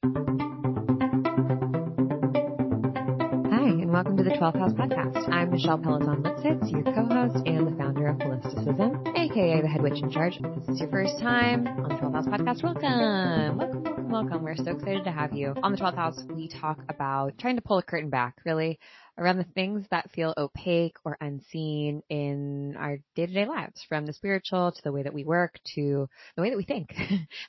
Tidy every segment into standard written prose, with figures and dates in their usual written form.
Hi, and welcome to the 12th House Podcast. I'm Michelle Peloton-Lipsitz, your co-host and the founder of Holisticism, aka the head witch in charge. If this is your first time on the 12th House Podcast, welcome. We're so excited to have you. On the 12th House, we talk about trying to pull a curtain back, really, around the things that feel opaque or unseen in our day-to-day lives, from the spiritual to the way that we work to the way that we think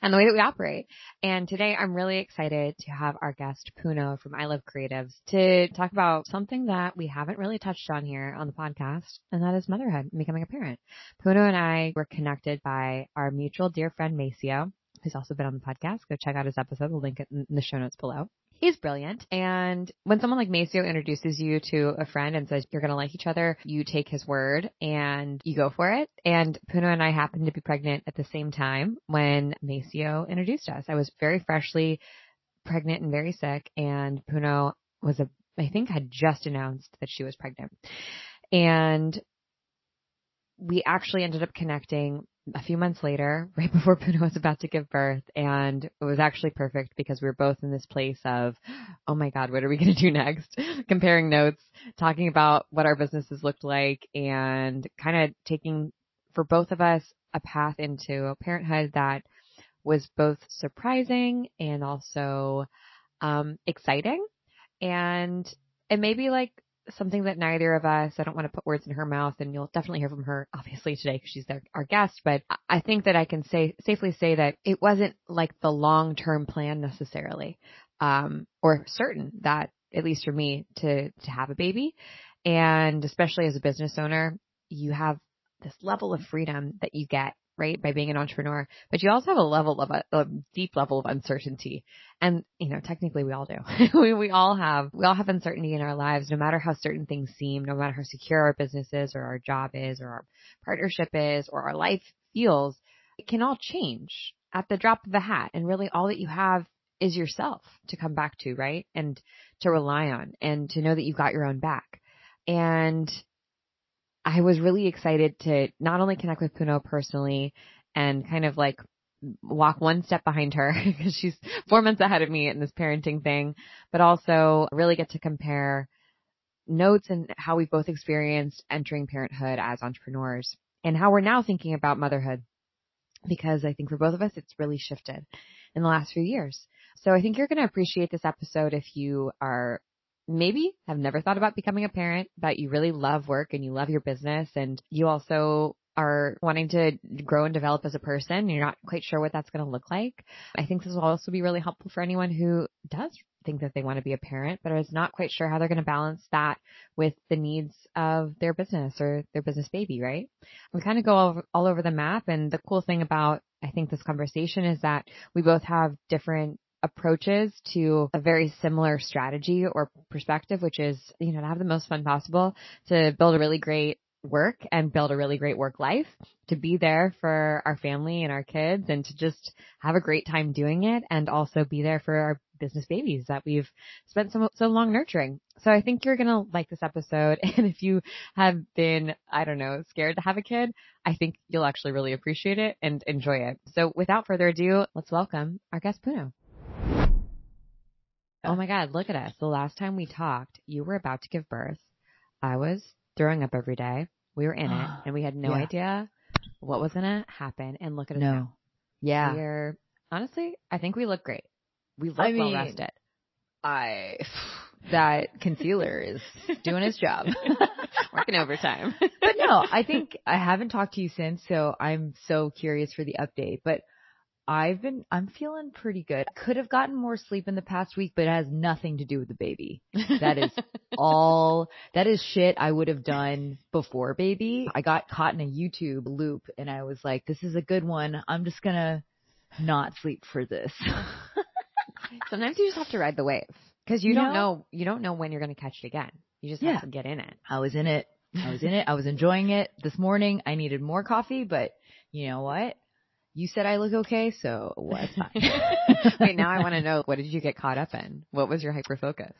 and the way that we operate. And today I'm really excited to have our guest Puno from I Love Creatives to talk about something that we haven't really touched on here on the podcast, and that is motherhood and becoming a parent. Puno and I were connected by our mutual dear friend Maceo, who's also been on the podcast. Go check out his episode. We'll link it in the show notes below. He's brilliant. And when someone like Maceo introduces you to a friend and says you're going to like each other, you take his word and you go for it. And Puno and I happened to be pregnant at the same time when Maceo introduced us. I was very freshly pregnant and very sick, and Puno I think had just announced that she was pregnant. And we actually ended up connecting a few months later, right before Puno was about to give birth. And it was actually perfect because we were both in this place of, oh my God, what are we going to do next? Comparing notes, talking about what our businesses looked like, and kind of taking, for both of us, a path into parenthood that was both surprising and also exciting. And it may be like something that neither of us, I don't want to put words in her mouth, and you'll definitely hear from her obviously today because she's our guest, but I think that I can safely say that it wasn't like the long-term plan necessarily, or certain that, at least for me, to have a baby. And especially as a business owner, you have this level of freedom that you get, right, by being an entrepreneur, but you also have a deep level of uncertainty. And, technically we all do. we all have uncertainty in our lives, no matter how certain things seem, no matter how secure our business is or our job is or our partnership is or our life feels. It can all change at the drop of a hat. And really all that you have is yourself to come back to, right? And to rely on, and to know that you've got your own back. And I was really excited to not only connect with Puno personally and kind of like walk one step behind her because she's 4 months ahead of me in this parenting thing, but also really get to compare notes and how we both experienced entering parenthood as entrepreneurs and how we're now thinking about motherhood, because I think for both of us, it's really shifted in the last few years. So I think you're going to appreciate this episode if you are maybe have never thought about becoming a parent, but you really love work and you love your business, and you also are wanting to grow and develop as a person, and you're not quite sure what that's going to look like. I think this will also be really helpful for anyone who does think that they want to be a parent, but is not quite sure how they're going to balance that with the needs of their business or their business baby, right? We kind of go all over the map. And the cool thing about, I think, this conversation is that we both have different approaches to a very similar strategy or perspective, which is, to have the most fun possible, to build a really great work and build a really great work life, to be there for our family and our kids, and to just have a great time doing it, and also be there for our business babies that we've spent so long nurturing. So I think you're going to like this episode. And if you have been, scared to have a kid, I think you'll actually really appreciate it and enjoy it. So without further ado, let's welcome our guest Puno. Oh my God, look at us. The last time we talked, you were about to give birth. I was throwing up every day. We were in it, and we had no idea what was going to happen. And look at us now. Yeah. Honestly, I think we look great. We look well rested. That concealer is doing its job. Working overtime. But no, I think I haven't talked to you since, so I'm so curious for the update. But I'm feeling pretty good. Could have gotten more sleep in the past week, but it has nothing to do with the baby. That is shit I would have done before baby. I got caught in a YouTube loop and I was like, this is a good one. I'm just going to not sleep for this. Sometimes you just have to ride the wave because you don't know when you're going to catch it again. You just have to get in it. I was in it. I was enjoying it. This morning I needed more coffee, but you know what? You said I look okay, so what's fine. Wait, now I want to know, what did you get caught up in? What was your hyper focus?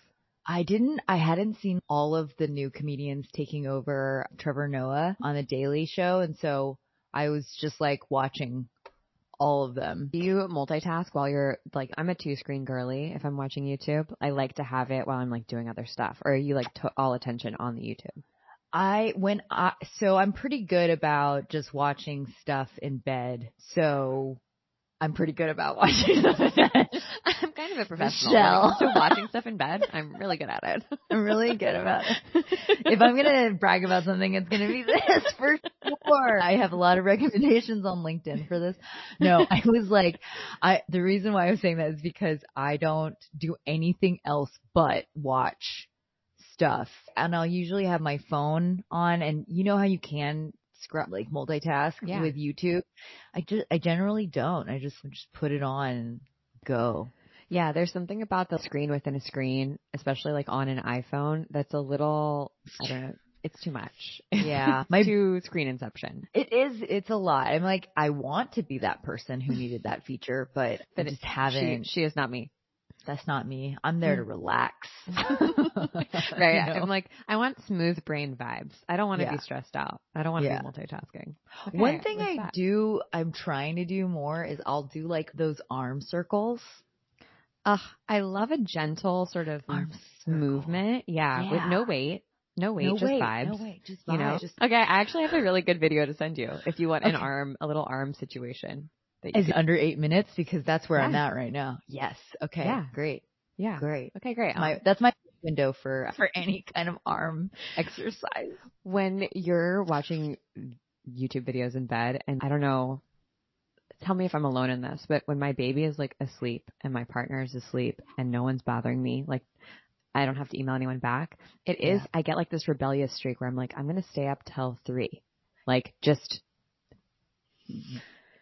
I hadn't seen all of the new comedians taking over Trevor Noah on the Daily Show. And so I was just like watching all of them. Do you multitask while you're like, I'm a 2-screen girly. If I'm watching YouTube, I like to have it while I'm like doing other stuff. Or are you like all attention on the YouTube? So I'm pretty good about just watching stuff in bed. So I'm pretty good about watching stuff in bed. I'm kind of a professional. Michelle. When it comes to watching stuff in bed, I'm really good at it. I'm really good about it. If I'm going to brag about something, it's going to be this for sure. I have a lot of recommendations on LinkedIn for this. No, I was like, the reason why I was saying that is because I don't do anything else but watch stuff. And I'll usually have my phone on, and you know how you can like multitask with YouTube. I generally don't. I just put it on and go. Yeah, there's something about the screen within a screen, especially like on an iPhone, that's a little, I don't know, it's too much. Yeah. Too screen inception. It is. It's a lot. I'm like, I want to be that person who needed that feature, but I just haven't. She is not me. That's not me. I'm there to relax. Right. I'm like, I want smooth brain vibes. I don't want to be stressed out. I don't want to be multitasking. Okay, one thing I'm trying to do more is I'll do like those arm circles. I love a gentle sort of movement. Yeah. With no weight. No weight, just vibes. No weight, just vibes. You know? Okay, I actually have a really good video to send you if you want a little arm situation. Is it under 8 minutes? Because that's where I'm at right now. Yes. Okay. Yeah. Great. Yeah. Great. Okay, great. That's my window for any kind of arm exercise. When you're watching YouTube videos in bed, and I don't know, tell me if I'm alone in this, but when my baby is like asleep and my partner is asleep and no one's bothering me, like I don't have to email anyone back. I get like this rebellious streak where I'm like, I'm going to stay up till 3, like just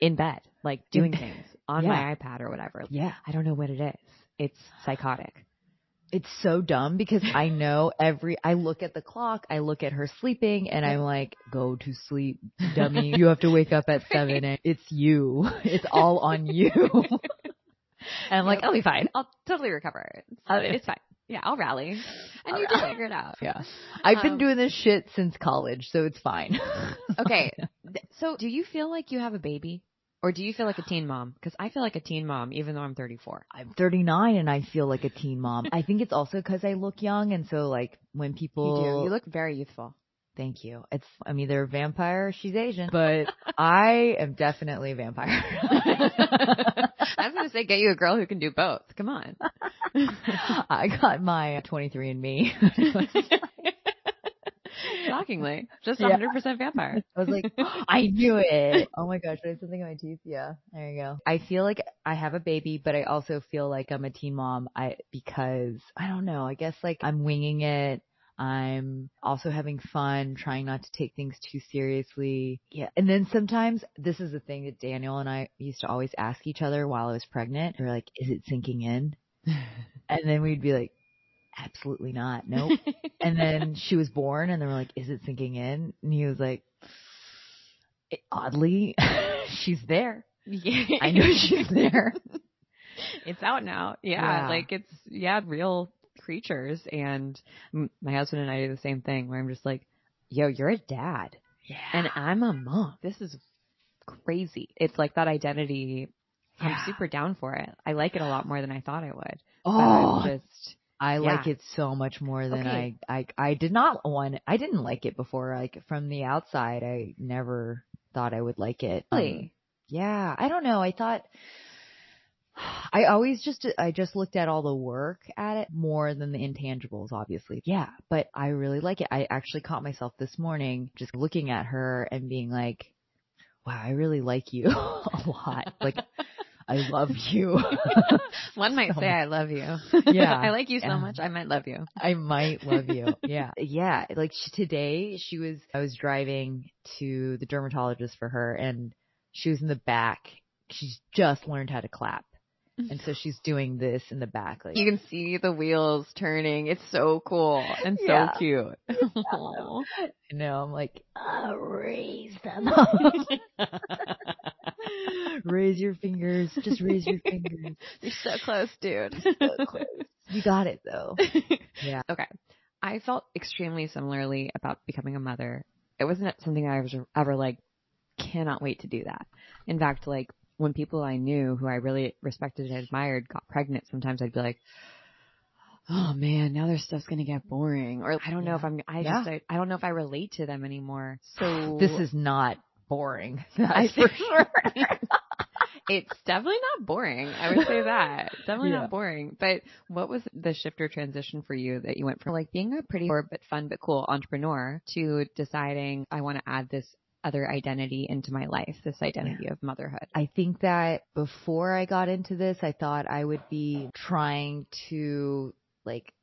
in bed, like doing things on my iPad or whatever. Yeah. I don't know what it is. It's psychotic. It's so dumb because I know I look at the clock, I look at her sleeping, and I'm like, go to sleep, dummy. You have to wake up at 7 and it's you. It's all on you. And I'm like, I'll be fine. I'll totally recover. It's fine. Yeah, I'll rally. And you just figure it out. Yeah. I've been doing this shit since college, so it's fine. Okay. So do you feel like you have a baby? Or do you feel like a teen mom? Because I feel like a teen mom, even though I'm 34. I'm 39 and I feel like a teen mom. I think it's also because I look young. And so like when people... You do. You look very youthful. Thank you. I'm either a vampire or she's Asian, but I am definitely a vampire. I was going to say, get you a girl who can do both. Come on. I got my 23andMe. Shockingly. Just 100% vampire. I was like, I knew it. Oh my gosh, I have something in my teeth. Yeah, there you go. I feel like I have a baby, but I also feel like I'm a teen mom because I don't know. I guess like I'm winging it. I'm also having fun, trying not to take things too seriously. Yeah. And then sometimes this is the thing that Daniel and I used to always ask each other while I was pregnant. We're like, is it sinking in? And then we'd be like, absolutely not. Nope. And then she was born and they were like, is it sinking in? And he was like, oddly, she's there. I know she's there. It's out now. Yeah. Like it's, real creatures. And my husband and I do the same thing where I'm just like, yo, you're a dad. Yeah. And I'm a mom. This is crazy. It's like that identity. Yeah. I'm super down for it. I like it a lot more than I thought I would. Oh, I like it so much more than I didn't like it before. Like from the outside, I never thought I would like it. Really? Yeah. I don't know. I just looked at all the work at it more than the intangibles, obviously. Yeah. But I really like it. I actually caught myself this morning just looking at her and being like, wow, I really like you a lot. Like, I love you. One might say I love you. Yeah. I like you so much, I might love you. I might love you. Yeah. Yeah. Like today I was driving to the dermatologist for her and she was in the back. She's just learned how to clap. And so she's doing this in the back. Like, you can see the wheels turning. It's so cool and so cute. I know. I'm like, raise them up. Raise your fingers. Just raise your fingers. You're so close, dude. So close. You got it, though. Yeah. Okay. I felt extremely similarly about becoming a mother. It wasn't something I was ever like, cannot wait to do that. In fact, like, when people I knew who I really respected and admired got pregnant, sometimes I'd be like, oh man, now their stuff's going to get boring. Or I don't know if I don't know if I relate to them anymore. So this is not boring. That's for sure. It's definitely not boring. I would say that. Definitely not boring. But what was the shift or transition for you that you went from like being a pretty but fun but cool entrepreneur to deciding I want to add this other identity into my life, this identity of motherhood? I think that before I got into this, I thought I would be trying to like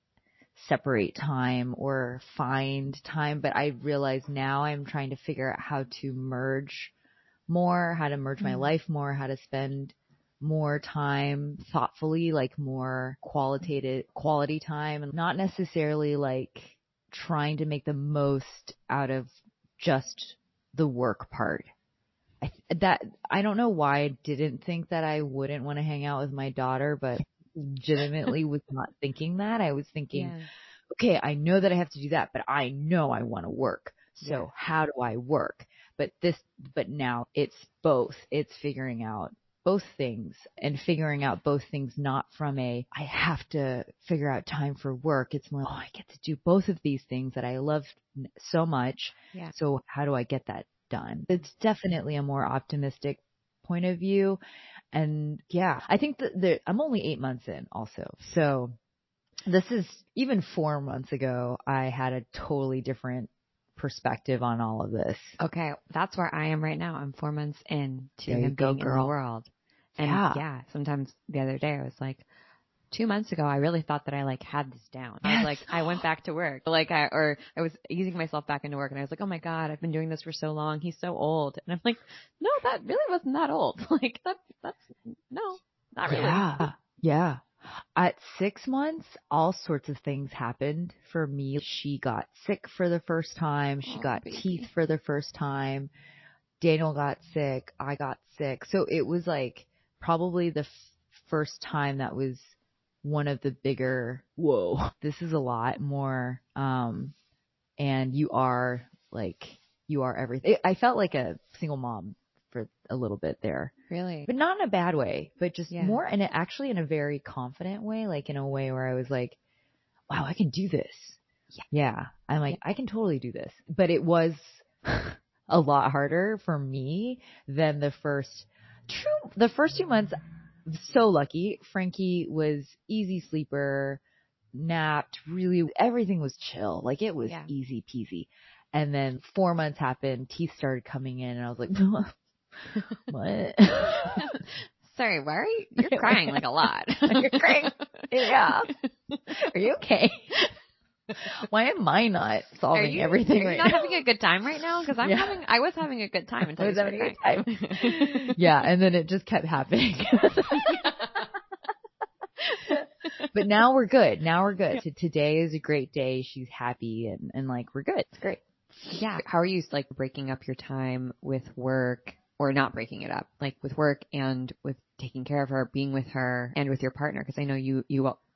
separate time or find time, but I realize now I'm trying to figure out how to merge more, how to merge my life more, how to spend more time thoughtfully, like more quality time, and not necessarily like trying to make the most out of just the work part. I don't know why I didn't think that I wouldn't want to hang out with my daughter, but legitimately was not thinking that. I was thinking, okay, I know that I have to do that, but I know I want to work. So how do I work? But now it's both. It's figuring out both things and figuring out both things not from I have to figure out time for work. It's more, I get to do both of these things that I love so much. Yeah. So how do I get that done? It's definitely a more optimistic point of view. And I think that I'm only 8 months in also. So this is even 4 months ago, I had a totally different perspective on all of this. Okay. That's where I am right now. I'm 4 months in to him being in the world. And sometimes the other day I was like, 2 months ago, I really thought that I like had this down. I was like, I went back to work, I was easing myself back into work, and I was like, oh my God, I've been doing this for so long. He's so old. And I'm like, no, that really wasn't that old. Like that's no, not really. Yeah. At 6 months, all sorts of things happened for me. She got sick for the first time. She got teeth for the first time. Daniel got sick. I got sick. So it was like probably the first time that was one of the bigger, whoa, this is a lot more. And you are everything. I felt like a single mom for a little bit there. Really? But not in a bad way, but just more, and actually in a very confident way, like in a way where I was like, wow, I can do this. Yeah. I'm like, I can totally do this. But it was a lot harder for me than the first 2 months. So lucky. Frankie was easy sleeper, napped, really, everything was chill. Like it was easy peasy. And then 4 months happened, teeth started coming in, and I was like, what? Sorry, why are you're crying like a lot? You're crying. Yeah. Are you okay? Why am I not solving everything right now? Are you not having a good time right now? Because I was having a good time until I was having a good time. Yeah, and then it just kept happening. But now we're good. Today is a great day. She's happy and like we're good. It's great. Yeah. How are you like breaking up your time with work, or not breaking it up, like with work and with taking care of her, being with her, and with your partner? Because I know you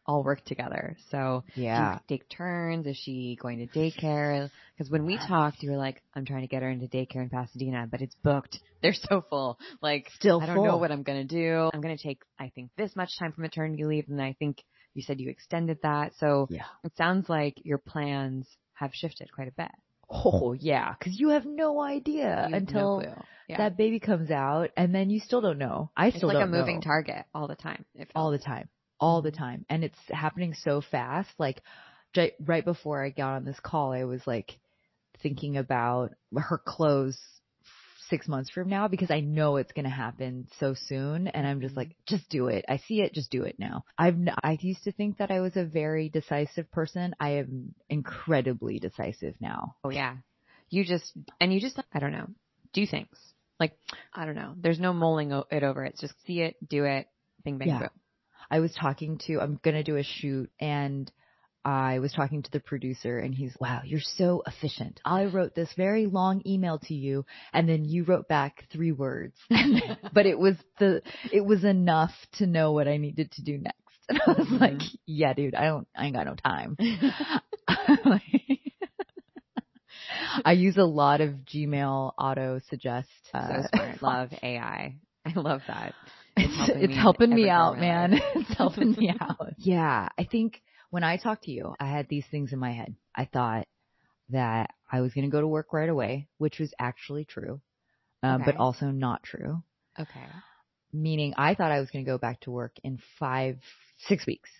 all work together. So do you take turns? Is she going to daycare? Because when we talked, you were like, I'm trying to get her into daycare in Pasadena, but it's booked. They're so full. Like, still I don't know what I'm going to do. I'm going to take, I think, this much time for maternity leave. And I think you said you extended that. So it sounds like your plans have shifted quite a bit. Oh, yeah. Because you have no idea until that baby comes out, and then you still don't know. It's still don't know. It's like a moving target all the time. All the time. And it's happening so fast. Like right before I got on this call, I was like thinking about her clothes 6 months from now, because I know it's going to happen so soon. And I'm just like, just do it. I see it. Just do it now. I used to think that I was a very decisive person. I am incredibly decisive now. Oh yeah. You just, I don't know, do things. Like, I don't know. There's no mulling it over. It's just see it, do it, bing, bang, boom. I'm going to do a shoot, and I was talking to the producer, and he's, wow, you're so efficient. I wrote this very long email to you, and then you wrote back 3 words, but it was enough to know what I needed to do next. And I was like, yeah, dude, I ain't got no time. I use a lot of Gmail auto suggest. So smart. Love AI. I love that. It's helping me out, man. Life. It's helping me out. Yeah. I think when I talked to you, I had these things in my head. I thought that I was going to go to work right away, which was actually true, but also not true. Okay. Meaning I thought I was going to go back to work in 6 weeks.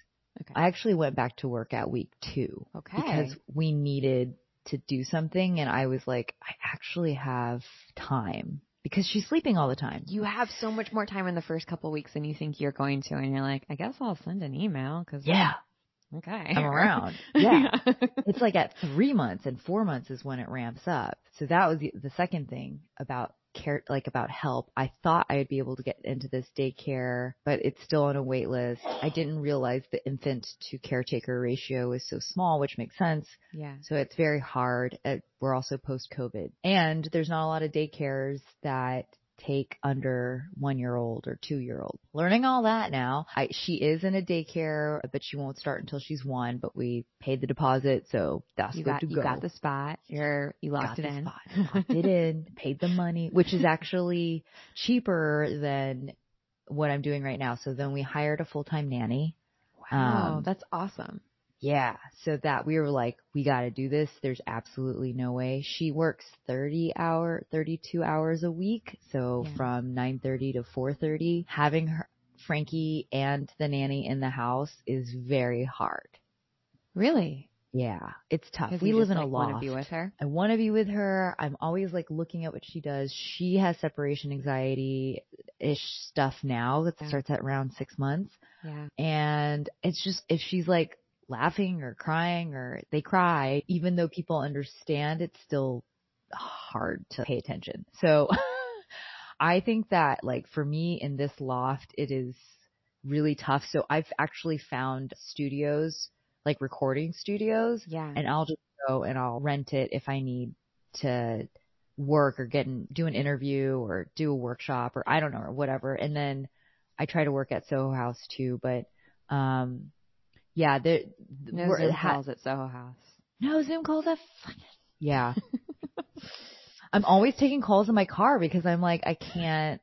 Okay. I actually went back to work at week 2 because we needed to do something. And I was like, I actually have time because she's sleeping all the time. You have so much more time in the first couple of weeks than you think you're going to. And you're like, I guess I'll send an email because okay, I'm around. Yeah. It's like at 3 months and 4 months is when it ramps up. So that was the second thing about care, like about help. I thought I would be able to get into this daycare, but it's still on a wait list. I didn't realize the infant to caretaker ratio is so small, which makes sense. Yeah. So it's very hard. We're also post-COVID, and there's not a lot of daycares that take under 1-year-old or 2-year-old. Learning all that now. She is in a daycare, but she won't start until she's 1, but we paid the deposit, so that's good to go. You got the spot. You locked it in. Locked it in, paid the money, which is actually cheaper than what I'm doing right now. So then we hired a full-time nanny. Wow, that's awesome. Yeah. So that we were like, we got to do this. There's absolutely no way. She works 32 hours a week. So from 9:30 to 4:30, having Frankie and the nanny in the house is very hard. Really? Yeah. It's tough. We live in a loft. Want to be with her? I want to be with her. I'm always like looking at what she does. She has separation anxiety-ish stuff now that starts at around 6 months. Yeah. And it's just, if she's like laughing or crying or they cry, even though people understand, it's still hard to pay attention. So I think that like for me in this loft, it is really tough. So I've actually found studios, like recording studios, and I'll just go and I'll rent it if I need to work or do an interview or do a workshop or I don't know, or whatever. And then I try to work at Soho House too, but, yeah, no Zoom calls at Soho House. No Zoom calls at yeah. I'm always taking calls in my car because I'm like, I can't.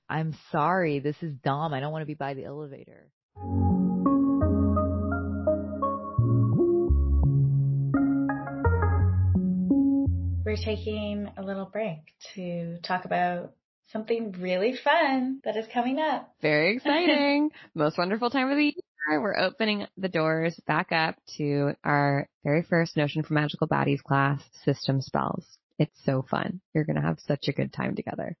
I'm sorry, this is dumb. I don't want to be by the elevator. We're taking a little break to talk about something really fun that is coming up. Very exciting. Most wonderful time of the year. We're opening the doors back up to our very first Notion for Magical Bodies class, System Spells. It's so fun. You're going to have such a good time together.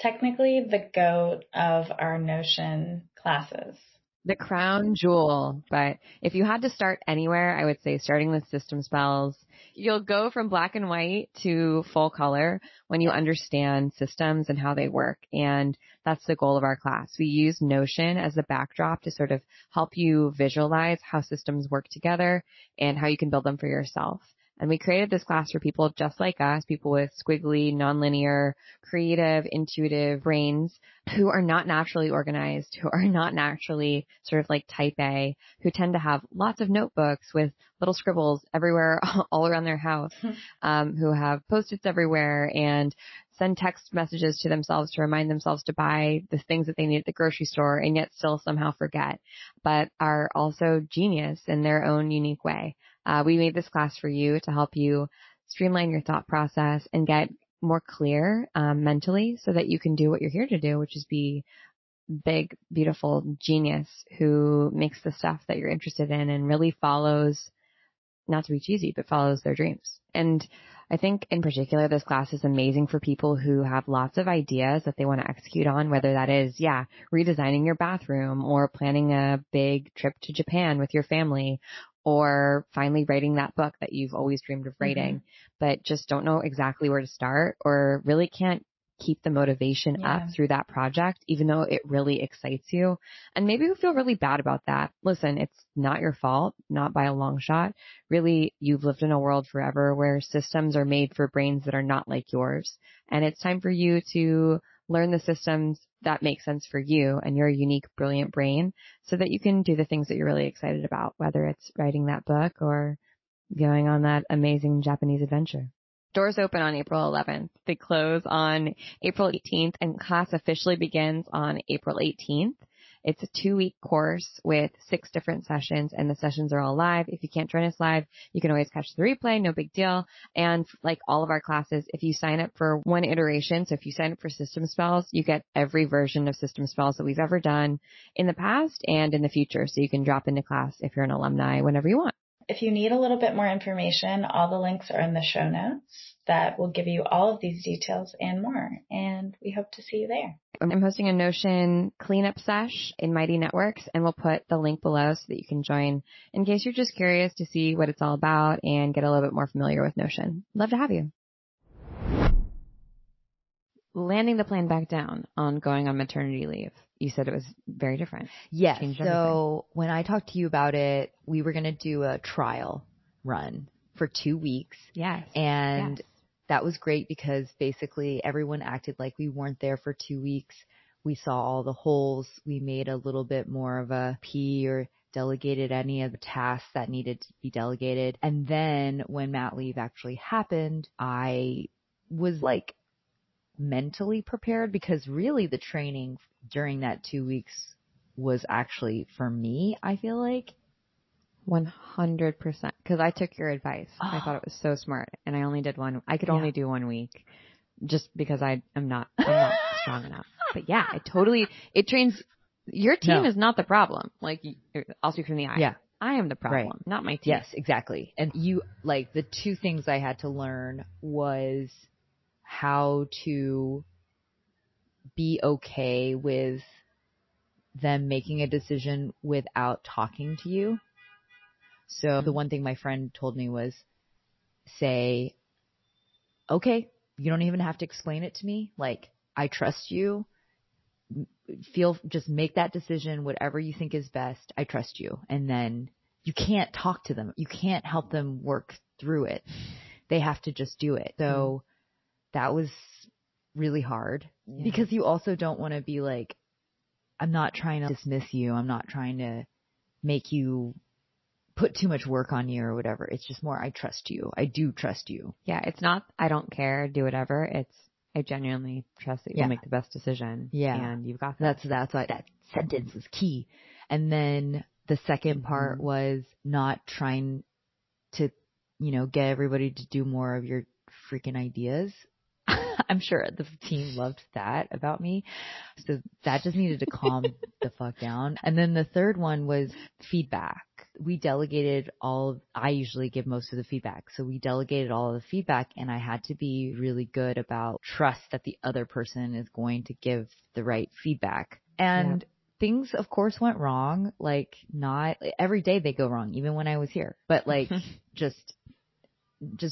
Technically the GOAT of our Notion classes. The crown jewel. But if you had to start anywhere, I would say starting with System Spells. You'll go from black and white to full color when you understand systems and how they work. And that's the goal of our class. We use Notion as the backdrop to sort of help you visualize how systems work together and how you can build them for yourself. And we created this class for people just like us, people with squiggly, nonlinear, creative, intuitive brains who are not naturally organized, who are not naturally sort of like type A, who tend to have lots of notebooks with little scribbles everywhere, all around their house, who have Post-its everywhere and send text messages to themselves to remind themselves to buy the things that they need at the grocery store and yet still somehow forget, but are also genius in their own unique way. We made this class for you to help you streamline your thought process and get more clear mentally so that you can do what you're here to do, which is be big, beautiful genius who makes the stuff that you're interested in and really follows, not to be cheesy, but follows their dreams. And I think in particular, this class is amazing for people who have lots of ideas that they want to execute on, whether that is, redesigning your bathroom or planning a big trip to Japan with your family or finally writing that book that you've always dreamed of writing, but just don't know exactly where to start or really can't keep the motivation up through that project, even though it really excites you. And maybe you feel really bad about that. Listen, it's not your fault, not by a long shot. Really, you've lived in a world forever where systems are made for brains that are not like yours. And it's time for you to learn the systems that make sense for you and your unique, brilliant brain so that you can do the things that you're really excited about, whether it's writing that book or going on that amazing Japanese adventure. Doors open on April 11th. They close on April 18th, and class officially begins on April 18th. It's a 2-week course with 6 different sessions, and the sessions are all live. If you can't join us live, you can always catch the replay, no big deal. And like all of our classes, if you sign up for one iteration, so if you sign up for System Spells, you get every version of System Spells that we've ever done in the past and in the future. So you can drop into class if you're an alumni whenever you want. If you need a little bit more information, all the links are in the show notes that will give you all of these details and more. And we hope to see you there. I'm hosting a Notion cleanup sesh in Mighty Networks, and we'll put the link below so that you can join in case you're just curious to see what it's all about and get a little bit more familiar with Notion. Love to have you. Landing the plan back down on going on maternity leave. You said it was very different. Yes. Changed So everything. when I talked to you about it, we were going to do a trial run for 2 weeks. Yes. And Yes. that was great because basically everyone acted like we weren't there for 2 weeks. We saw all the holes. We made a little bit more of a P or delegated any of the tasks that needed to be delegated. And then when mat leave actually happened, I was like mentally prepared because really the training during that 2 weeks was actually for me, I feel like. 100%. Because I took your advice. I thought it was so smart. And I only did one. I could only do 1 week just because I'm not strong enough. But yeah, it trains. Your team is not the problem. Like, I'll speak from the eye. Yeah. I am the problem, not my team. Yes, exactly. And like the 2 things I had to learn was how to be okay with them making a decision without talking to you. So the one thing my friend told me was say, okay, you don't even have to explain it to me. Like, I trust you. Just make that decision, whatever you think is best. I trust you. And then you can't talk to them. You can't help them work through it. They have to just do it. So that was really hard because you also don't want to be like, I'm not trying to dismiss you. I'm not trying to make you put too much work on you or whatever. It's just more, I trust you. I do trust you. Yeah, it's not, I don't care, do whatever. It's, I genuinely trust that you'll make the best decision. Yeah. And you've got that. That's why that sentence is key. And then the second part was not trying to, get everybody to do more of your freaking ideas. I'm sure the team loved that about me. So that just needed to calm the fuck down. And then the third one was feedback. We delegated I usually give most of the feedback. So we delegated all of the feedback, and I had to be really good about trust that the other person is going to give the right feedback. And things, of course, went wrong. Like, not every day they go wrong, even when I was here. But like, just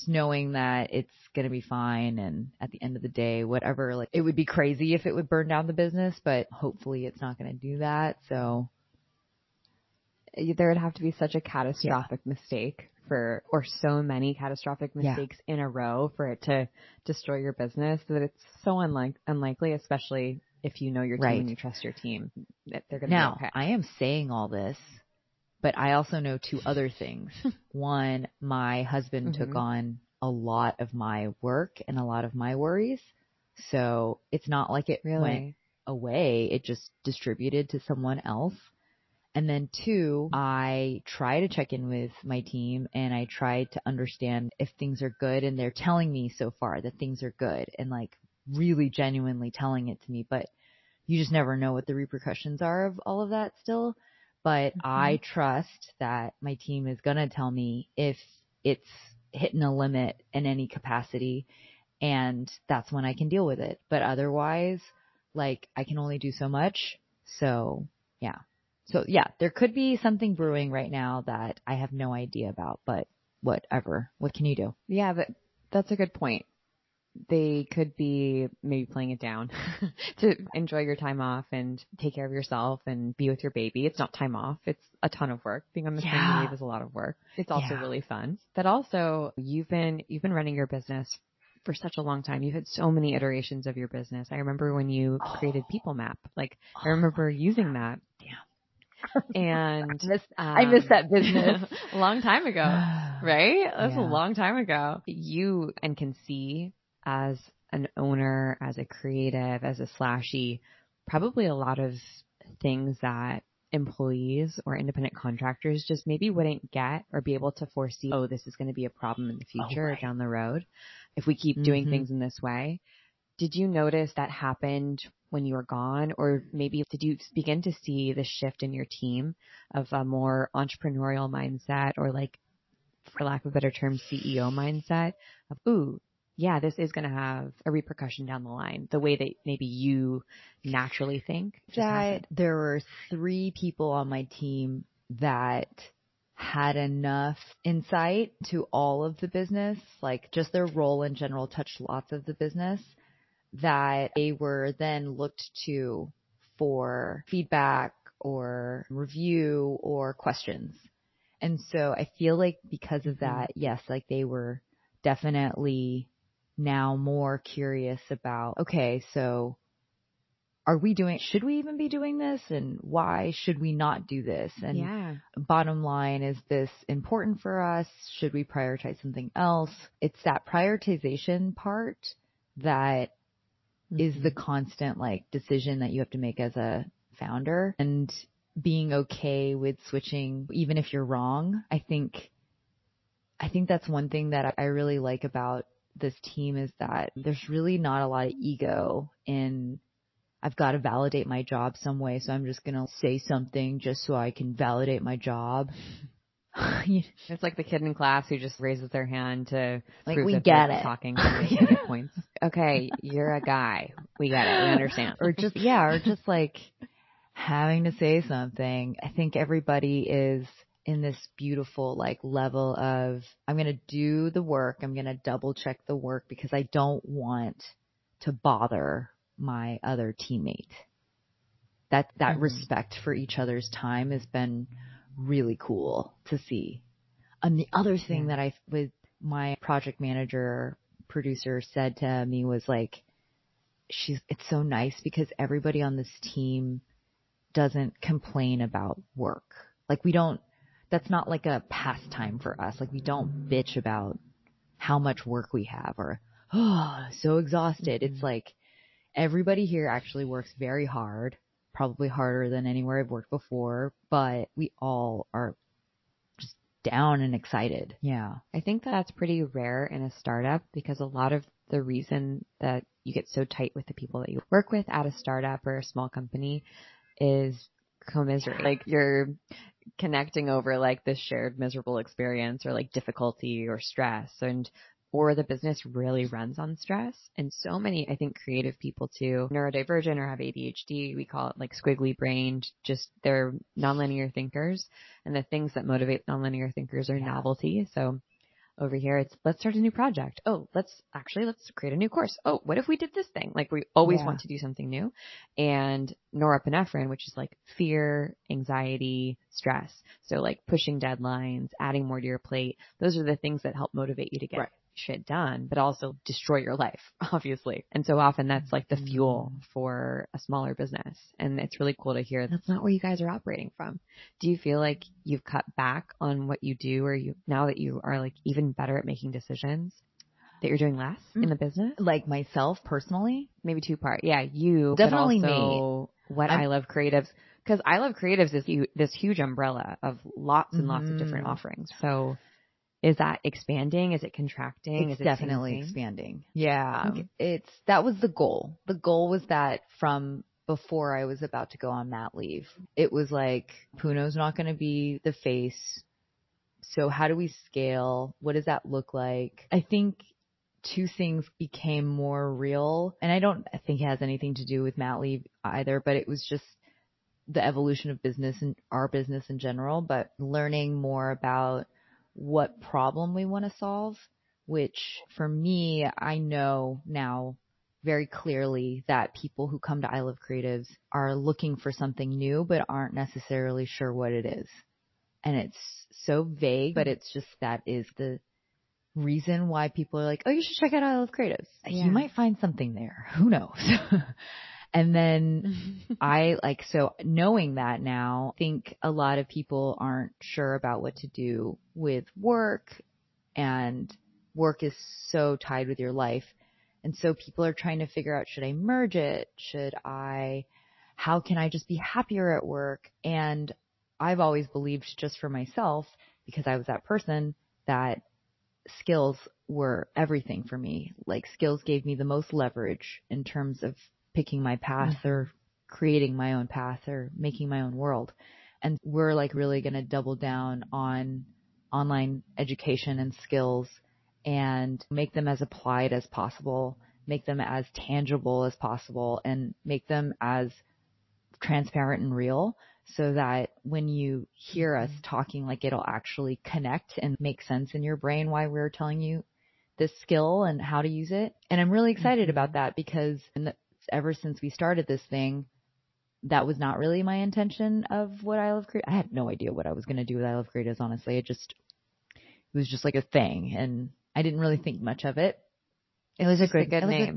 knowing that it's going to be fine. And at the end of the day, whatever, like, it would be crazy if it would burn down the business, but hopefully it's not going to do that. So there would have to be such a catastrophic mistake or so many catastrophic mistakes in a row for it to destroy your business that it's so unlikely, especially if you know your team and you trust your team, that they're going to be okay. Now, I am saying all this, but I also know 2 other things. One, my husband took on a lot of my work and a lot of my worries. So it's not like it went away. It just distributed to someone else. And then 2, I try to check in with my team and I try to understand if things are good, and they're telling me so far that things are good and like really genuinely telling it to me, but you just never know what the repercussions are of all of that still. But I trust that my team is going to tell me if it's hitting a limit in any capacity, and that's when I can deal with it. But otherwise, like, I can only do so much. So yeah, there could be something brewing right now that I have no idea about, but whatever. What can you do? Yeah, but that's a good point. They could be maybe playing it down to enjoy your time off and take care of yourself and be with your baby. It's not time off. It's a ton of work. Being on maternity leave is a lot of work. It's also really fun. But also, you've been running your business for such a long time. You've had so many iterations of your business. I remember when you created People Map. Like, I remember using that. And I miss that business. a long time ago, right? That's a Yeah. long time ago. You and can see as an owner, as a creative, as a slashy, probably a lot of things that employees or independent contractors just maybe wouldn't get or be able to foresee, oh, this is going to be a problem in the future or down the road if we keep doing things in this way. Did you notice that happened when you were gone? Or maybe did you begin to see the shift in your team of a more entrepreneurial mindset, or like, for lack of a better term, CEO mindset of, ooh, yeah, this is going to have a repercussion down the line, the way that maybe you naturally think? That there were 3 people on my team that had enough insight to all of the business, like just their role in general touched lots of the business, that they were then looked to for feedback or review or questions. And so I feel like because of that, yes, like they were definitely now more curious about, okay, so should we even be doing this? And why should we not do this? And bottom line, is this important for us? Should we prioritize something else? It's that prioritization part that is the constant like decision that you have to make as a founder, and being okay with switching, even if you're wrong. I think that's one thing that I really like about this team, is that there's really not a lot of ego in, I've got to validate my job some way, so I'm just going to say something just so I can validate my job. It's like the kid in class who just raises their hand to like, prove we that get they're it. talking to get points. Okay, you're a guy. We get it. We understand. Or just like having to say something. I think everybody is in this beautiful like level of, I'm going to do the work. I'm going to double check the work because I don't want to bother my other teammate. That respect for each other's time has been really cool to see. And the other thing that with my project manager producer said to me was like, it's so nice because everybody on this team doesn't complain about work. Like that's not like a pastime for us. Like we don't bitch about how much work we have or, oh, so exhausted. It's like everybody here actually works very hard, probably harder than anywhere I've worked before, but we all are just down and excited. Yeah. I think that's pretty rare in a startup, because a lot of the reason that you get so tight with the people that you work with at a startup or a small company is commiserate. Like you're connecting over like this shared miserable experience or like difficulty or stress, or the business really runs on stress. And so many, I think, creative people too, neurodivergent or have ADHD, we call it like squiggly brained, just they're nonlinear thinkers. And the things that motivate nonlinear thinkers are novelty. So over here, it's let's start a new project. Oh, let's create a new course. Oh, what if we did this thing? Like we always want to do something new. And norepinephrine, which is like fear, anxiety, stress. So like pushing deadlines, adding more to your plate. Those are the things that help motivate you to get shit done, but also destroy your life, obviously. And so often that's like the fuel for a smaller business. And it's really cool to hear that's not where you guys are operating from. Do you feel like you've cut back on what you do, or now that you are like even better at making decisions, that you're doing less in the business? Like myself personally? Maybe 2-part. Yeah, you. Definitely but also me. What I Love Creatives. Because I Love Creatives is this huge umbrella of lots and lots of different offerings. So is that expanding? Is it contracting? It's is it definitely expanding. Yeah. That was the goal. The goal was that from before I was about to go on mat leave, it was like, Puno's not going to be the face. So how do we scale? What does that look like? I think 2 things became more real, and I don't think it has anything to do with mat leave either, but it was just the evolution of business and our business in general, but learning more about what problem we want to solve, which for me, I know now very clearly that people who come to I Love Creatives are looking for something new, but aren't necessarily sure what it is. And it's so vague, but it's just, that is the reason why people are like, oh, you should check out I Love Creatives. Yeah. You might find something there. Who knows? And then so knowing that now, I think a lot of people aren't sure about what to do with work, and work is so tied with your life. And so people are trying to figure out, should I merge it? How can I just be happier at work? And I've always believed, just for myself, because I was that person, that skills were everything for me. Like, skills gave me the most leverage in terms of picking my path or creating my own path or making my own world. And we're like really going to double down on online education and skills and make them as applied as possible, make them as tangible as possible, and make them as transparent and real, so that when you hear us talking, like, it'll actually connect and make sense in your brain why we're telling you this skill and how to use it. And I'm really excited about that, because ever since we started this thing, that was not really my intention of what I Love Creatives. I had no idea what I was going to do with I Love Creatives, honestly. It was just like a thing, and I didn't really think much of it. It was a good name.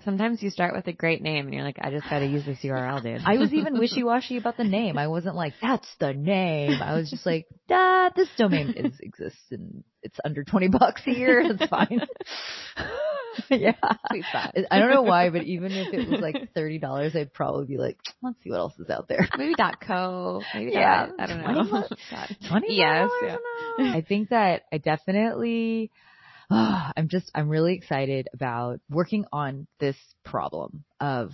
Sometimes you start with a great name and you're like, I just got to use this URL, dude. I was even wishy-washy about the name. I wasn't like, that's the name. I was just like, this domain exists and it's under $20 a year. It's fine. Yeah. Sweet spot. I don't know why, but even if it was like $30, I'd probably be like, let's see what else is out there. Maybe .co. Maybe yeah. I don't know. $20? Yes. Yeah. I think that I definitely... I'm really excited about working on this problem of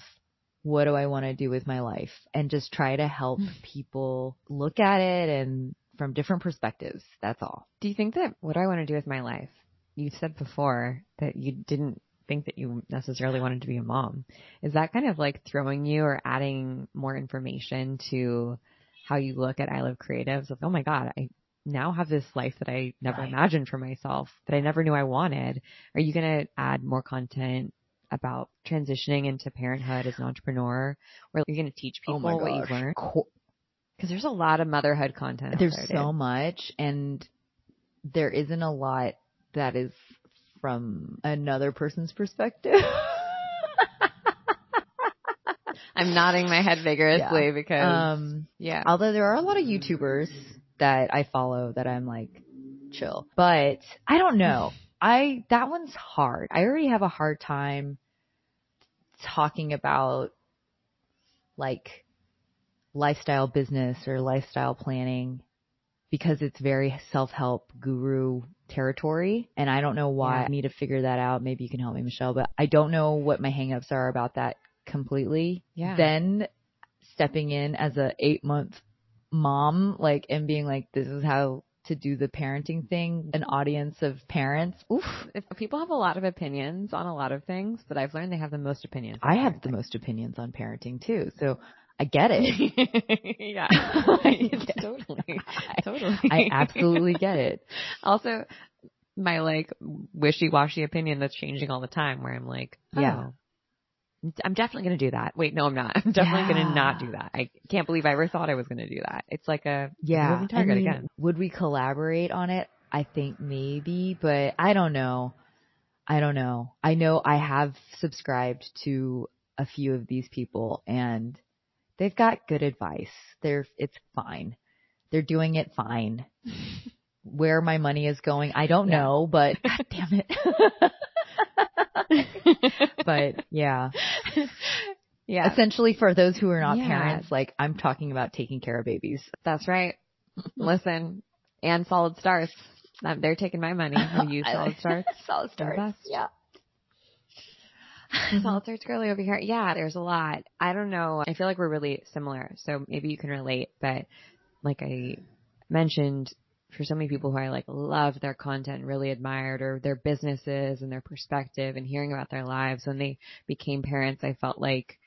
what do I want to do with my life, and just try to help people look at it and from different perspectives. That's all. Do you think that what do I want to do with my life? You said before that you didn't think that you necessarily wanted to be a mom. Is that kind of like throwing you or adding more information to how you look at I Love Creatives? Of, oh my God, I now have this life that I never imagined for myself, that I never knew I wanted. Are you going to add more content about transitioning into parenthood as an entrepreneur, or are you going to teach people what you've learned? Because there's a lot of motherhood content. There's so much, and there isn't a lot that is from another person's perspective. I'm nodding my head vigorously because, Although there are a lot of YouTubers that I follow that I'm like, chill. But I don't know. That one's hard. I already have a hard time talking about like lifestyle business or lifestyle planning, because it's very self-help guru territory. And I don't know why. I need to figure that out. Maybe you can help me, Michelle, but I don't know what my hangups are about that completely. Yeah. Then stepping in as a 8-month mom, like, and being like, this is how to do the parenting thing, an audience of parents. Oof. If people have a lot of opinions on a lot of things, but I've learned they have the most opinions. I have the most opinions on parenting too. So I get it. Yeah. Totally. I absolutely get it. Also, my like wishy-washy opinion that's changing all the time, where I'm like, I'm definitely going to do that. Wait, no, I'm not. I'm definitely going to not do that. I can't believe I ever thought I was going to do that. It's like a moving target again. Would we collaborate on it? I think maybe, but I don't know. I know I have subscribed to a few of these people, and they've got good advice. It's fine. They're doing it fine. Where my money is going, I don't know, but God damn it. But yeah. Essentially, for those who are not parents, like, I'm talking about taking care of babies. That's right. Listen, and Solid Starts. They're taking my money. You use Solid Starts. Solid Starts. Yeah. Solid Starts girly over here. Yeah, there's a lot. I don't know. I feel like we're really similar, so maybe you can relate. But like I mentioned, for so many people who I like love their content, really admired, or their businesses and their perspective and hearing about their lives, when they became parents, I felt like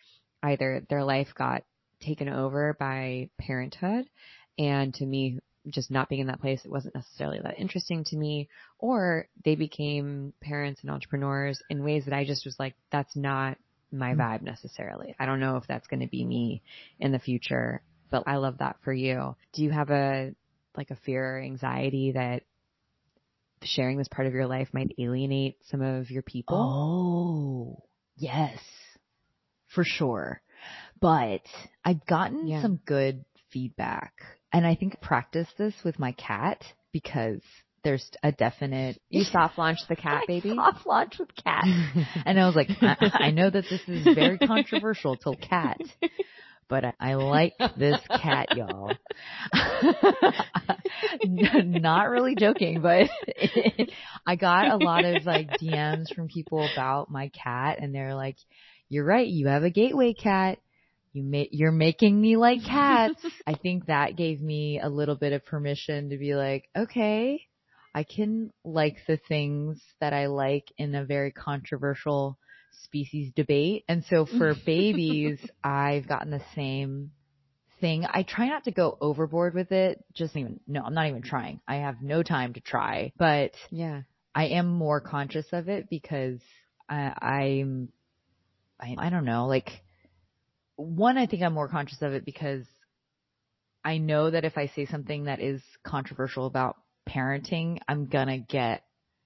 either their life got taken over by parenthood, and to me, just not being in that place, it wasn't necessarily that interesting to me, or they became parents and entrepreneurs in ways that I just was like, that's not my vibe necessarily. I don't know if that's going to be me in the future, but I love that for you. Do you have a fear or anxiety that sharing this part of your life might alienate some of your people? Oh, yes. for sure. But I've gotten some good feedback, and I think I practice this with my cat because there's a definite. You soft launched the cat, baby? Soft launch with cat. And I was like, I know that this is very controversial to cat, but I like this cat, y'all. Not really joking, but I got a lot of like DMs from people about my cat, and they're like, "You're right. You have a gateway cat. You're making me like cats." I think that gave me a little bit of permission to be like, okay, I can like the things that I like in a very controversial species debate. And so for babies, I've gotten the same thing. I try not to go overboard with it. I'm not even trying. I have no time to try, but yeah, I am more conscious of it because I don't know, like, one, I think I'm more conscious of it because I know that if I say something that is controversial about parenting, I'm going to get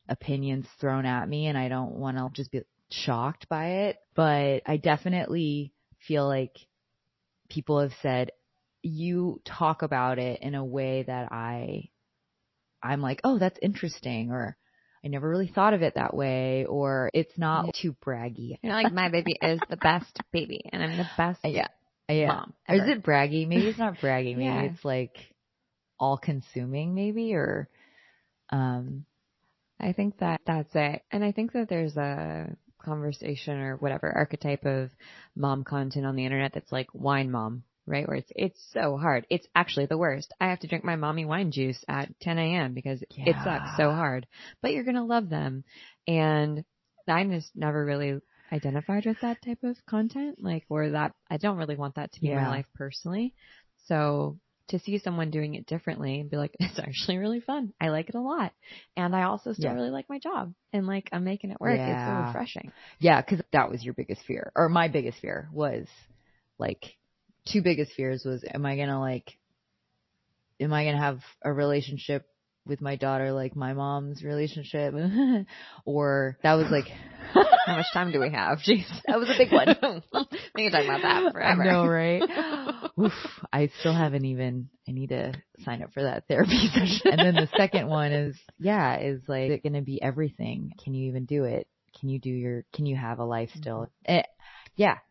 opinions thrown at me, and I don't want to just be shocked by it. But I definitely feel like people have said, you talk about it in a way that I'm like, oh, that's interesting, or I never really thought of it that way, or it's not too braggy. You're like, my baby is the best baby, and I'm the best mom ever. Or is it braggy? Maybe it's not braggy. Maybe Yeah. it's like all-consuming, maybe, or I think that's it. And I think that there's a conversation or whatever archetype of mom content on the internet that's like wine mom, right? Where it's so hard. It's actually the worst. I have to drink my mommy wine juice at 10 a.m. because it sucks so hard. But you're going to love them. And I just never really identified with that type of content, like where that I don't really want that to be my life personally. So to see someone doing it differently and be like, it's actually really fun. I like it a lot. And I also still really like my job, and like I'm making it work. It's so refreshing. Yeah. Cause that was your biggest fear, or my biggest fear was like, two biggest fears was, am I going to have a relationship with my daughter like my mom's relationship? Or that was like, how much time do we have? Jeez, that was a big one. We can talk about that forever. I know, right? Oof, I still haven't even, I need to sign up for that therapy session. And then the second one is like, is it going to be everything? Can you even do it? Can you have a life still?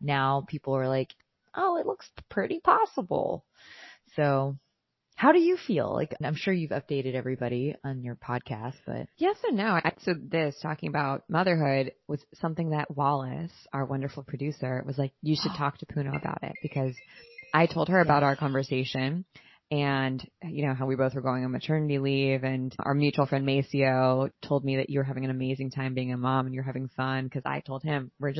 Now people are like, oh, it looks pretty possible. So how do you feel? Like, I'm sure you've updated everybody on your podcast, but yes and no. So this talking about motherhood was something that Wallace, our wonderful producer, was like, you should talk to Puno about it, because I told her about our conversation and, you know, how we both were going on maternity leave, and our mutual friend Maceo told me that you were having an amazing time being a mom and you're having fun, because I told him we're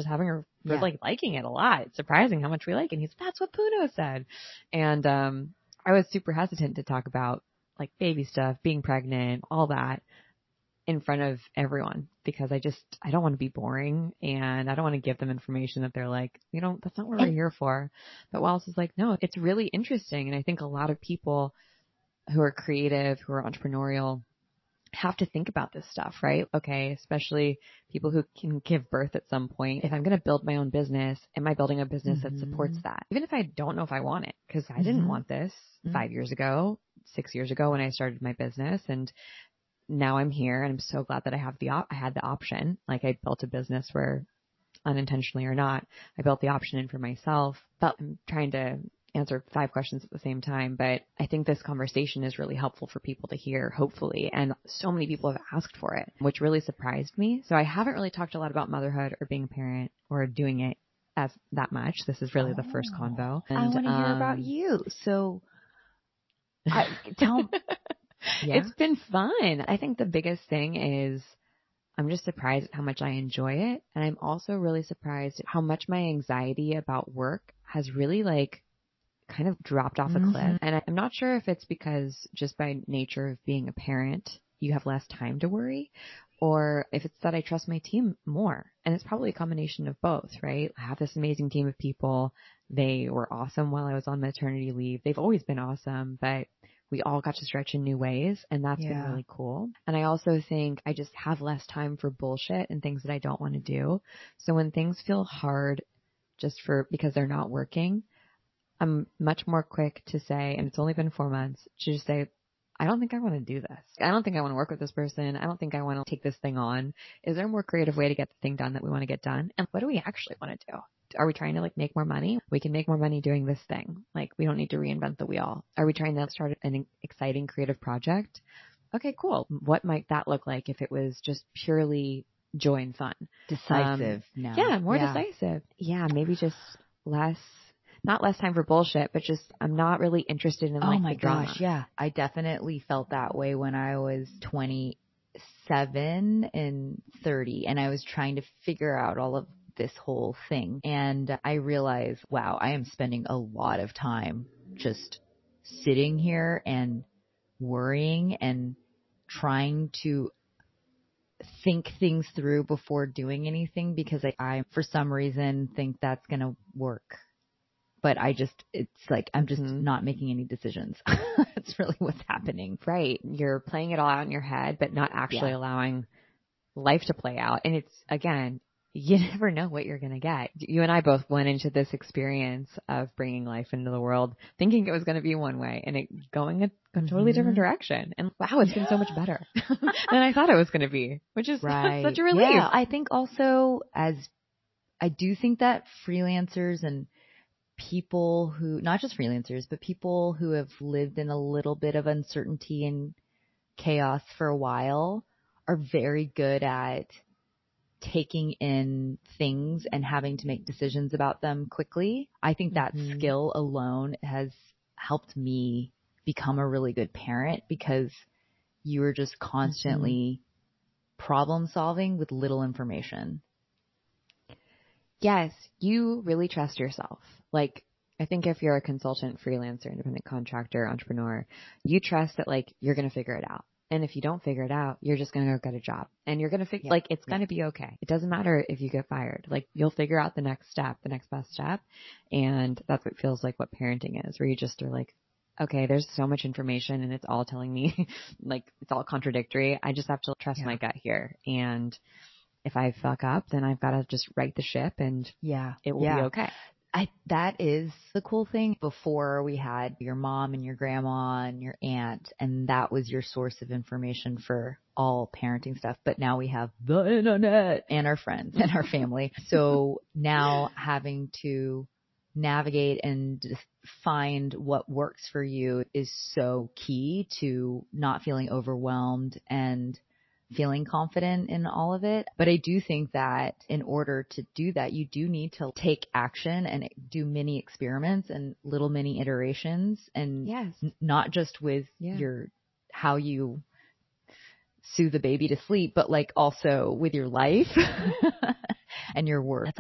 like liking it a lot. It's surprising how much we like it. And he's, that's what Puno said. And, I was super hesitant to talk about like baby stuff, being pregnant, all that in front of everyone, because I don't want to be boring, and I don't want to give them information that they're like, you know, that's not what we're here for. But Wallace is like, no, it's really interesting. And I think a lot of people who are creative, who are entrepreneurial, have to think about this stuff, right? Okay, especially people who can give birth at some point. If I'm going to build my own business, am I building a business that supports that? Even if I don't know if I want it, because I didn't want this 5 years ago, 6 years ago when I started my business, and now I'm here, and I'm so glad that I had the option. Like, I built a business where, unintentionally or not, I built the option in for myself. But I'm trying to answer 5 questions at the same time. But I think this conversation is really helpful for people to hear, hopefully. And so many people have asked for it, which really surprised me. So I haven't really talked a lot about motherhood or being a parent or doing it as that much. This is really the first convo. And I want to hear about you. So tell It's been fun. I think the biggest thing is I'm just surprised at how much I enjoy it. And I'm also really surprised at how much my anxiety about work has really like kind of dropped off a cliff. And I'm not sure if it's because just by nature of being a parent, you have less time to worry, or if it's that I trust my team more. And it's probably a combination of both, right? I have this amazing team of people. They were awesome while I was on maternity leave. They've always been awesome, but we all got to stretch in new ways, and that's been really cool. And I also think I just have less time for bullshit and things that I don't want to do. So when things feel hard because they're not working, I'm much more quick to say, and it's only been 4 months, to just say, I don't think I want to do this. I don't think I want to work with this person. I don't think I want to take this thing on. Is there a more creative way to get the thing done that we want to get done? And what do we actually want to do? Are we trying to like make more money? We can make more money doing this thing. Like we don't need to reinvent the wheel. Are we trying to start an exciting creative project? Okay, cool. What might that look like if it was just purely joy and fun? Decisive now. Yeah, more decisive. Yeah, maybe just not less time for bullshit, but just I'm not really interested in the drama. Gosh, yeah. I definitely felt that way when I was 27 and 30 and I was trying to figure out all of this whole thing. And I realized, wow, I am spending a lot of time just sitting here and worrying and trying to think things through before doing anything because I for some reason think that's going to work. But it's like, I'm just not making any decisions. That's really what's happening. Right. You're playing it all out in your head, but not actually allowing life to play out. And it's, again, you never know what you're going to get. You and I both went into this experience of bringing life into the world thinking it was going to be one way and it going a totally different direction. And wow, it's been so much better than I thought it was going to be, which is such a relief. Yeah, I think also I do think that freelancers and people who, not just freelancers, but people who have lived in a little bit of uncertainty and chaos for a while are very good at taking in things and having to make decisions about them quickly. I think that skill alone has helped me become a really good parent because you are just constantly problem solving with little information. Yes, you really trust yourself. Like, I think if you're a consultant, freelancer, independent contractor, entrepreneur, you trust that like you're going to figure it out. And if you don't figure it out, you're just going to go get a job and you're going to like, it's going to be okay. It doesn't matter if you get fired. Like you'll figure out the next step, the next best step. And that's what feels like what parenting is, where you just are like, okay, there's so much information and it's all telling me like it's all contradictory. I just have to trust my gut here. And if I fuck up, then I've got to just right the ship and it will be okay. That is the cool thing. Before we had your mom and your grandma and your aunt, and that was your source of information for all parenting stuff. But now we have the internet and our friends and our family. So now having to navigate and find what works for you is so key to not feeling overwhelmed and feeling confident in all of it. But I do think that in order to do that, you do need to take action and do mini experiments and little mini iterations and not just with how you soothe the baby to sleep, but like also with your life and your work.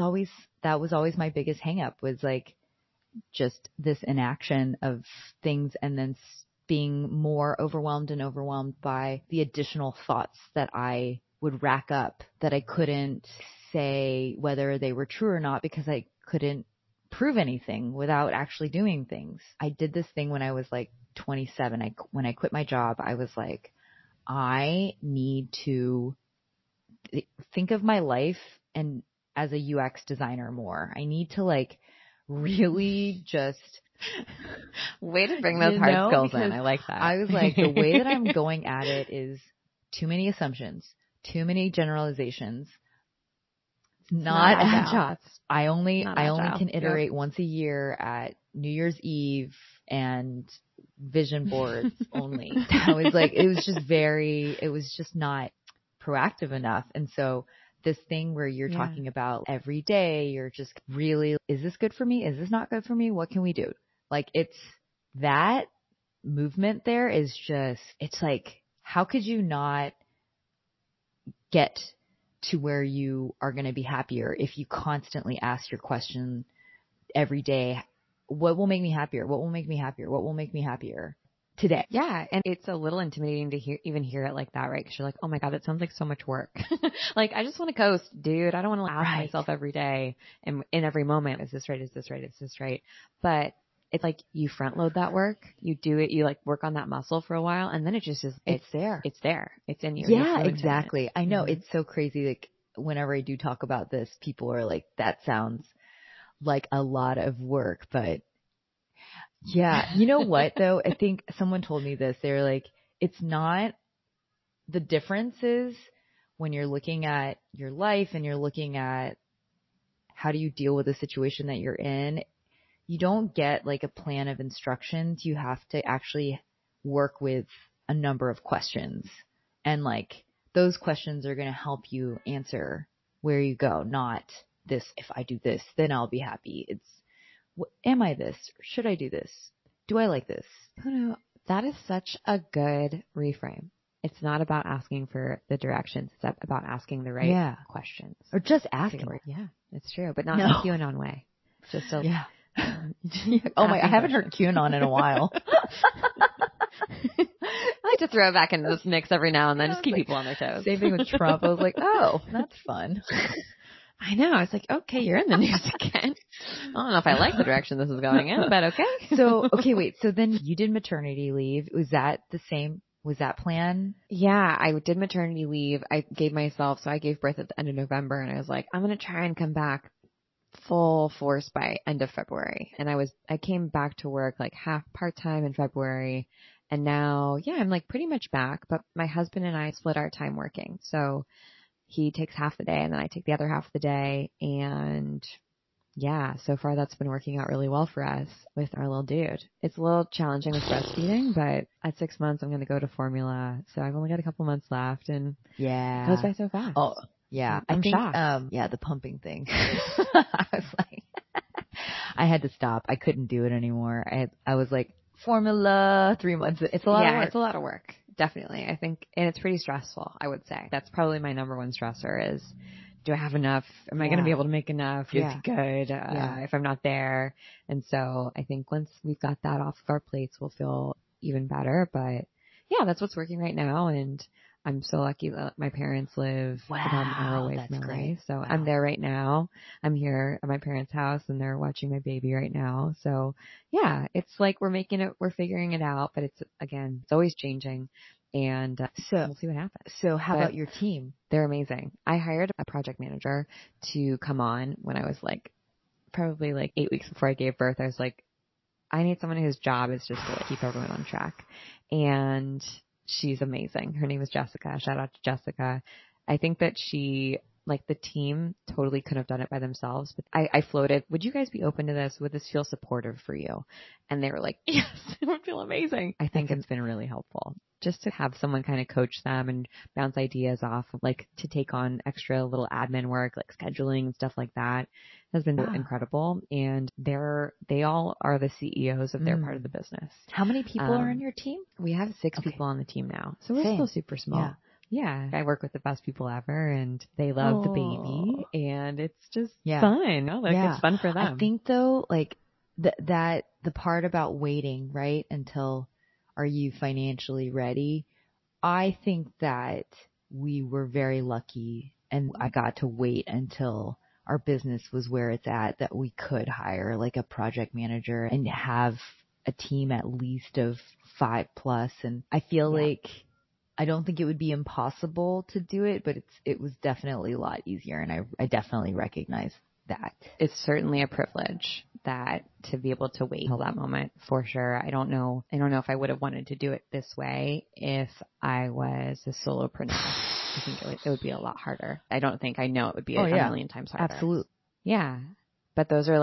That was always my biggest hang up, was like just this inaction of things and then being more overwhelmed by the additional thoughts that I would rack up that I couldn't say whether they were true or not because I couldn't prove anything without actually doing things. I did this thing when I was like 27. When I quit my job, I was like, I need to think of my life and as a UX designer more. I need to like really just way to bring those hard skills in. I like that. I was like, the way that I'm going at it is too many assumptions, too many generalizations. Not agile. I only can iterate once a year at New Year's Eve and vision boards only. I was like, it was just not proactive enough. And so this thing where you're talking about every day, you're just really, is this good for me? Is this not good for me? What can we do? Like it's that movement there is just, it's like, how could you not get to where you are going to be happier if you constantly ask your question every day, what will make me happier? What will make me happier? What will make me happier today? Yeah. And it's a little intimidating to hear it like that, right? Because you're like, oh my God, it sounds like so much work. Like, I just want to coast, dude. I don't want to ask myself every day and in every moment, is this right? Is this right? Is this right? But it's like you front load that work, you do it, you like work on that muscle for a while, and then it just is, it's there. It's there. It's in you. Yeah, exactly. I know. It's so crazy. Like whenever I do talk about this, people are like, that sounds like a lot of work, but yeah, you know what though? I think someone told me this. They're like, it's not the differences when you're looking at your life and you're looking at how do you deal with the situation that you're in. You don't get like a plan of instructions. You have to actually work with a number of questions, and like those questions are going to help you answer where you go, not this, if I do this, then I'll be happy. It's, am I this? Should I do this? Do I like this? Puno, that is such a good reframe. It's not about asking for the directions. It's about asking the right questions. Or just asking. Yeah, it's true, but not in a QAnon way. Just a, oh my, I haven't heard QAnon in a while. I like to throw it back into this mix every now and then, just keep people on their toes. Same thing with Trump. I was like, oh, that's fun. I know. I was like, okay, you're in the news again. I don't know if I like the direction this is going in, but okay. So, okay, wait. So then you did maternity leave. Was that the same? Was that plan? Yeah, I did maternity leave. I gave birth at the end of November, and I was like, I'm going to try and come back full force by end of February. And I came back to work like half part-time in February. And now, I'm like pretty much back, but my husband and I split our time working. So he takes half the day and then I take the other half of the day. And so far that's been working out really well for us with our little dude. It's a little challenging with breastfeeding, but at 6 months I'm going to go to formula. So I've only got a couple months left, and it goes by so fast. Oh, yeah. I'm shocked. The pumping thing. I was like, I had to stop. I couldn't do it anymore. I was like, formula, 3 months. It's a lot of work. It's a lot of work. Definitely. I think, and it's pretty stressful, I would say. That's probably my number one stressor is, do I have enough? Am I going to be able to make enough? Is it good? If I'm not there. And so I think once we've got that off of our plates, we'll feel even better. But that's what's working right now. And I'm so lucky that my parents live about an hour away from LA. So I'm there right now. I'm here at my parents' house and they're watching my baby right now. So it's like we're figuring it out, but it's always changing. And so we'll see what happens. So how about your team? They're amazing. I hired a project manager to come on when I was probably 8 weeks before I gave birth. I was like, I need someone whose job is just to keep everyone on track. And she's amazing. Her name is Jessica. Shout out to Jessica. I think that the team totally could have done it by themselves, but I floated, would you guys be open to this? Would this feel supportive for you? And they were like, yes, it would feel amazing. I think it's been really helpful just to have someone kind of coach them and bounce ideas off, to take on extra little admin work, like scheduling and stuff like that has been incredible. And they all are the CEOs of their part of the business. How many people are on your team? We have 6 people on the team now. So we're still super small. Yeah. I work with the best people ever and they love the baby and it's just fun. It's fun for them. I think though, that the part about waiting, right, until are you financially ready? I think that we were very lucky and I got to wait until our business was where it's at, that we could hire a project manager and have a team at least of 5+. And I feel like I don't think it would be impossible to do it, but it was definitely a lot easier. And I definitely recognize that. It's certainly a privilege to be able to wait till that moment for sure. I don't know if I would have wanted to do it this way if I was a solopreneur. I think it would be a lot harder. I know it would be a million times harder. Absolutely. Yeah. But those are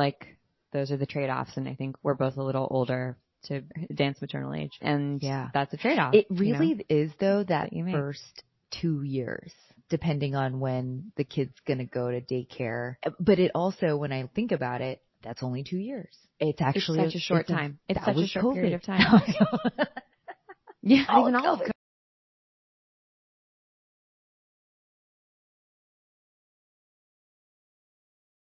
the trade-offs. And I think we're both a little older to advance maternal age. And that's a trade-off. It really is though, that first 2 years, depending on when the kid's going to go to daycare. But it also, when I think about it, that's only 2 years. It's actually such a short time. It's such a short COVID. period of time. Not even all of